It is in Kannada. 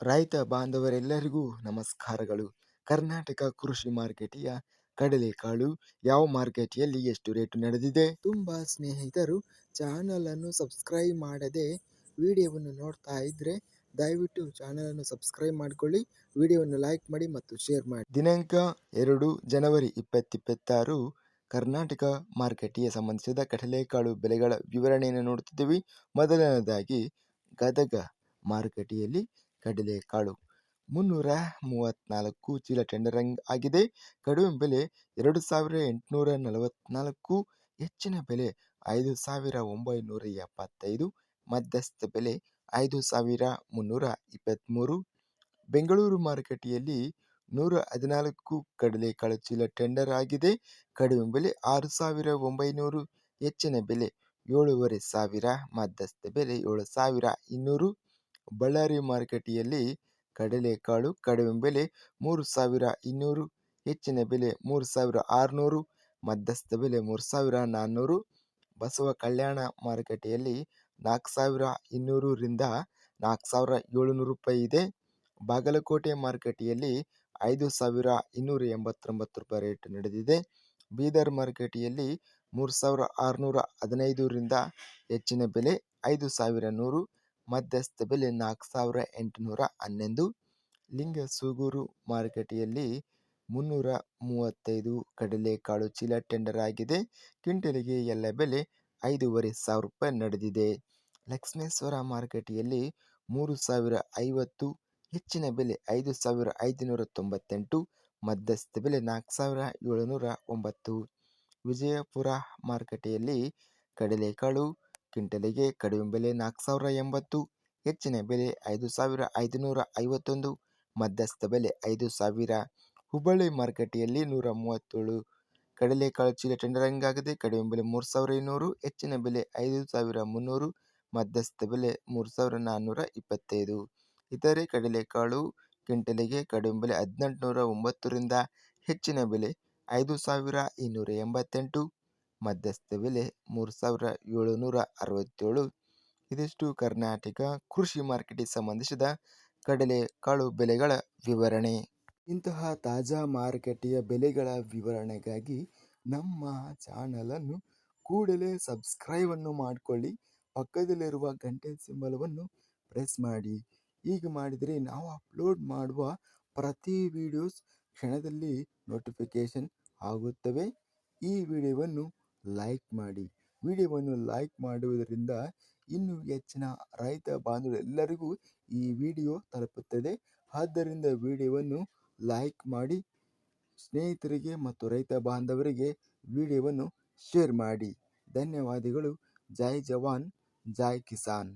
ರೈತ ಬಾಂಧವರೆಲ್ಲರಿಗೂ ನಮಸ್ಕಾರಗಳು. ಕರ್ನಾಟಕ ಕೃಷಿ ಮಾರುಕಟ್ಟೆಯ ಕಡಲೆಕಾಳು ಯಾವ ಮಾರುಕಟ್ಟೆಯಲ್ಲಿ ಎಷ್ಟು ರೇಟು ನಡೆದಿದೆ? ತುಂಬ ಸ್ನೇಹಿತರು ಚಾನಲನ್ನು ಸಬ್ಸ್ಕ್ರೈಬ್ ಮಾಡದೆ ವಿಡಿಯೋವನ್ನು ನೋಡ್ತಾ ಇದ್ರೆ ದಯವಿಟ್ಟು ಚಾನಲನ್ನು ಸಬ್ಸ್ಕ್ರೈಬ್ ಮಾಡಿಕೊಳ್ಳಿ, ವಿಡಿಯೋವನ್ನು ಲೈಕ್ ಮಾಡಿ ಮತ್ತು ಶೇರ್ ಮಾಡಿ. ದಿನಾಂಕ 2 ಜನವರಿ 2026 ಕರ್ನಾಟಕ ಮಾರುಕಟ್ಟೆಗೆ ಸಂಬಂಧಿಸಿದ ಕಡಲೆಕಾಳು ಬೆಲೆಗಳ ವಿವರಣೆಯನ್ನು ನೋಡುತ್ತಿದ್ದೀವಿ. ಮೊದಲನೇದಾಗಿ ಗದಗ ಮಾರುಕಟ್ಟೆಯಲ್ಲಿ ಕಡಲೆಕಾಳು 334 ಚೀಲ ಟೆಂಡರಿಂಗ್ ಆಗಿದೆ. ಕಡಿಮೆ ಬೆಲೆ 2844, ಹೆಚ್ಚಿನ ಬೆಲೆ 5975, ಮಧ್ಯಸ್ಥ ಬೆಲೆ 5323. ಬೆಂಗಳೂರು ಮಾರುಕಟ್ಟೆಯಲ್ಲಿ 114 ಕಡಲೆಕಾಳು ಚೀಲ ಟೆಂಡರ್ ಆಗಿದೆ. ಕಡಿಮೆ ಬೆಲೆ 6900, ಹೆಚ್ಚಿನ ಬೆಲೆ 7500, ಮಧ್ಯಸ್ಥ ಬೆಲೆ 7200. ಬಳ್ಳಾರಿ ಮಾರುಕಟ್ಟೆಯಲ್ಲಿ ಕಡಲೆಕಾಳು ಕಡಿಮೆ ಬೆಲೆ 3200, ಹೆಚ್ಚಿನ ಬೆಲೆ 3600, ಮಧ್ಯಸ್ಥ ಬೆಲೆ 3400. ಬಸವ ಕಲ್ಯಾಣ ಮಾರುಕಟ್ಟೆಯಲ್ಲಿ 4200 ರಿಂದ 4700 ರೂಪಾಯಿ ಇದೆ. ಬಾಗಲಕೋಟೆ ಮಾರುಕಟ್ಟೆಯಲ್ಲಿ 5289 ರೂಪಾಯಿ ರೇಟ್ ನಡೆದಿದೆ. ಬೀದರ್ ಮಾರುಕಟ್ಟೆಯಲ್ಲಿ 3615 ರಿಂದ ಹೆಚ್ಚಿನ ಬೆಲೆ 5100, ಮಧ್ಯಸ್ಥ ಬೆಲೆ 4811. ಲಿಂಗಸೂಗೂರು ಮಾರುಕಟ್ಟೆಯಲ್ಲಿ 335 ಕಡಲೆಕಾಳು ಚೀಲ ಟೆಂಡರ್ ಆಗಿದೆ. ಕ್ವಿಂಟಲಿಗೆ ಎಲ್ಲ ಬೆಲೆ 5500 ರೂಪಾಯಿ ನಡೆದಿದೆ. ಲಕ್ಷ್ಮೇಶ್ವರ ಮಾರುಕಟ್ಟೆಯಲ್ಲಿ 3050, ಹೆಚ್ಚಿನ ಬೆಲೆ 5598, ಮಧ್ಯಸ್ಥ ಬೆಲೆ 4709. ವಿಜಯಪುರ ಮಾರುಕಟ್ಟೆಯಲ್ಲಿ ಕಡಲೆಕಾಳು ಕ್ವಿಂಟಲಿಗೆ ಕಡಿಮೆ ಬೆಲೆ 4080, ಹೆಚ್ಚಿನ ಬೆಲೆ 5551, ಮಧ್ಯಸ್ಥ ಬೆಲೆ 5000. ಹುಬ್ಬಳ್ಳಿ ಮಾರುಕಟ್ಟೆಯಲ್ಲಿ 137 ಕಡಲೆಕಾಳು ಚೀಲ ಟೆಂಡರಿಂಗ್ ಆಗಿದೆ. ಕಡಿಮೆ ಬೆಲೆ 3200, ಹೆಚ್ಚಿನ ಬೆಲೆ 5300, ಮಧ್ಯಸ್ಥ ಬೆಲೆ 3425. ಇತರೆ ಕಡಲೆಕಾಳು ಕ್ವಿಂಟಲಿಗೆ ಕಡಿಮೆ ಬೆಲೆ 1809 ರಿಂದ ಹೆಚ್ಚಿನ ಬೆಲೆ 5288, ಮಧ್ಯಸ್ಥ ಬೆಲೆ 3767. ಇದಿಷ್ಟು ಕರ್ನಾಟಕ ಕೃಷಿ ಮಾರುಕಟ್ಟೆಗೆ ಸಂಬಂಧಿಸಿದ ಕಡಲೆಕಾಳು ಬೆಲೆಗಳ ವಿವರಣೆ. ಇಂತಹ ತಾಜಾ ಮಾರುಕಟ್ಟೆಯ ಬೆಲೆಗಳ ವಿವರಣೆಗಾಗಿ ನಮ್ಮ ಚಾನಲನ್ನು ಕೂಡಲೇ ಸಬ್ಸ್ಕ್ರೈಬನ್ನು ಮಾಡಿಕೊಳ್ಳಿ, ಪಕ್ಕದಲ್ಲಿರುವ ಗಂಟೆ ಸಿಂಬಲವನ್ನು ಪ್ರೆಸ್ ಮಾಡಿ. ಹೀಗೆ ಮಾಡಿದರೆ ನಾವು ಅಪ್ಲೋಡ್ ಮಾಡುವ ಪ್ರತಿ ವಿಡಿಯೋಸ್ ಕ್ಷಣದಲ್ಲಿ ನೋಟಿಫಿಕೇಶನ್ ಆಗುತ್ತವೆ. ಈ ವಿಡಿಯೋವನ್ನು ಲೈಕ್ ಮಾಡಿ. ವಿಡಿಯೋವನ್ನು ಲೈಕ್ ಮಾಡುವುದರಿಂದ ಇನ್ನೂ ಹೆಚ್ಚಿನ ರೈತ ಬಾಂಧವರೆಲ್ಲರಿಗೂ ಈ ವಿಡಿಯೋ ತಲುಪುತ್ತದೆ. ಆದ್ದರಿಂದ ವಿಡಿಯೋವನ್ನು ಲೈಕ್ ಮಾಡಿ, ಸ್ನೇಹಿತರಿಗೆ ಮತ್ತು ರೈತ ಬಾಂಧವರಿಗೆ ವಿಡಿಯೋವನ್ನು ಶೇರ್ ಮಾಡಿ. ಧನ್ಯವಾದಗಳು. ಜೈ ಜವಾನ್, ಜೈ ಕಿಸಾನ್.